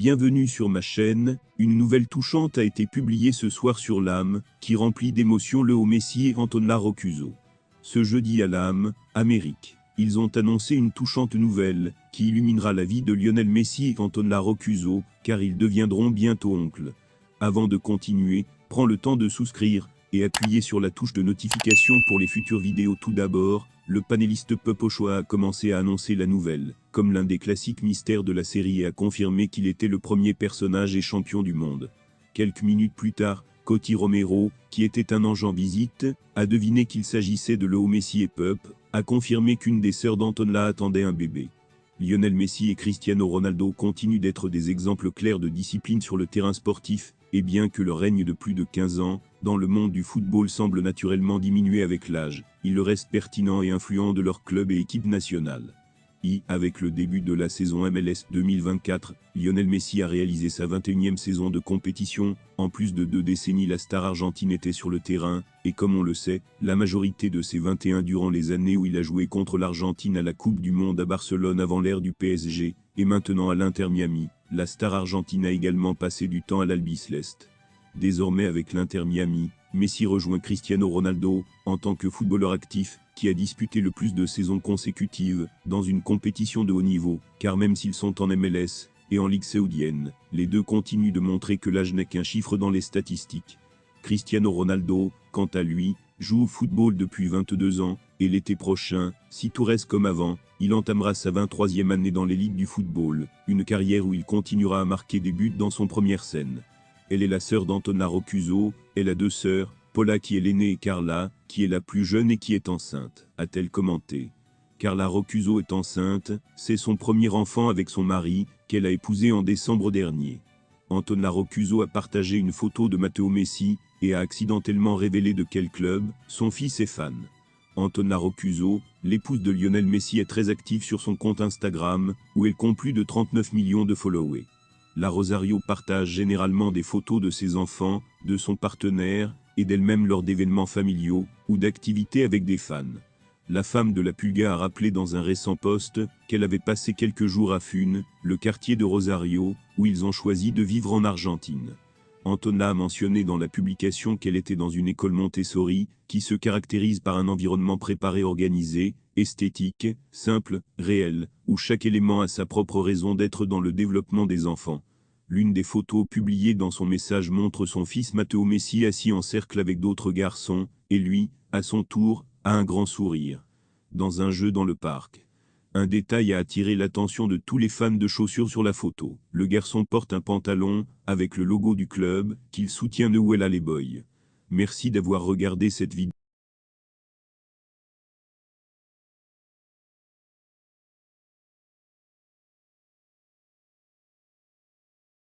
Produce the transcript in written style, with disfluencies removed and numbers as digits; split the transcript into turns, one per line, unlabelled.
Bienvenue sur ma chaîne, une nouvelle touchante a été publiée ce soir sur l'âme, qui remplit d'émotions Léo Messi et Antonella Roccuzzo. Ce jeudi à l'âme, Amérique, ils ont annoncé une touchante nouvelle, qui illuminera la vie de Lionel Messi et Antonella Roccuzzo, car ils deviendront bientôt oncles. Avant de continuer, prends le temps de souscrire, et appuyer sur la touche de notification pour les futures vidéos. Tout d'abord, le panéliste Pep Ochoa a commencé à annoncer la nouvelle, comme l'un des classiques mystères de la série, et a confirmé qu'il était le premier personnage et champion du monde. Quelques minutes plus tard, Coti Romero, qui était un ange en visite, a deviné qu'il s'agissait de Léo Messi, et Pep a confirmé qu'une des sœurs d'Antonella attendait un bébé. Lionel Messi et Cristiano Ronaldo continuent d'être des exemples clairs de discipline sur le terrain sportif, et bien que leur règne de plus de 15 ans, dans le monde du football semble naturellement diminuer avec l'âge, ils restent pertinents et influents de leur club et équipe nationale. Avec le début de la saison MLS 2024, Lionel Messi a réalisé sa 21e saison de compétition. En plus de 2 décennies, la star argentine était sur le terrain, et comme on le sait, la majorité de ses 21 durant les années où il a joué contre l'Argentine à la Coupe du Monde à Barcelone avant l'ère du PSG, et maintenant à l'Inter Miami. La star argentine a également passé du temps à l'Albiceleste. Désormais avec l'Inter Miami, Messi rejoint Cristiano Ronaldo, en tant que footballeur actif, qui a disputé le plus de saisons consécutives, dans une compétition de haut niveau, car même s'ils sont en MLS, et en Ligue saoudienne, les deux continuent de montrer que l'âge n'est qu'un chiffre dans les statistiques. Cristiano Ronaldo, quant à lui, joue au football depuis 22 ans, et l'été prochain, si tout reste comme avant, il entamera sa 23e année dans l'élite du football, une carrière où il continuera à marquer des buts dans son première scène. Elle est la sœur d'Antonella Roccuzzo, elle a 2 sœurs, Paula qui est l'aînée et Carla, qui est la plus jeune et qui est enceinte, a-t-elle commenté. Carla Roccuzzo est enceinte, c'est son premier enfant avec son mari, qu'elle a épousé en décembre dernier. Antonella Roccuzzo a partagé une photo de Matteo Messi, et a accidentellement révélé de quel club son fils est fan. Antonella Roccuzzo, l'épouse de Lionel Messi, est très active sur son compte Instagram, où elle compte plus de 39 millions de followers. La Rosario partage généralement des photos de ses enfants, de son partenaire, et d'elle-même lors d'événements familiaux, ou d'activités avec des fans. La femme de la Pulga a rappelé dans un récent post, qu'elle avait passé quelques jours à Fune, le quartier de Rosario, où ils ont choisi de vivre en Argentine. Antonella a mentionné dans la publication qu'elle était dans une école Montessori, qui se caractérise par un environnement préparé, organisé, esthétique, simple, réel, où chaque élément a sa propre raison d'être dans le développement des enfants. L'une des photos publiées dans son message montre son fils Matteo Messi assis en cercle avec d'autres garçons, et lui, à son tour, a un grand sourire. Dans un jeu dans le parc. Un détail a attiré l'attention de tous les fans de chaussures sur la photo. Le garçon porte un pantalon, avec le logo du club, qu'il soutient Newell's Old Boys. Merci d'avoir regardé cette vidéo.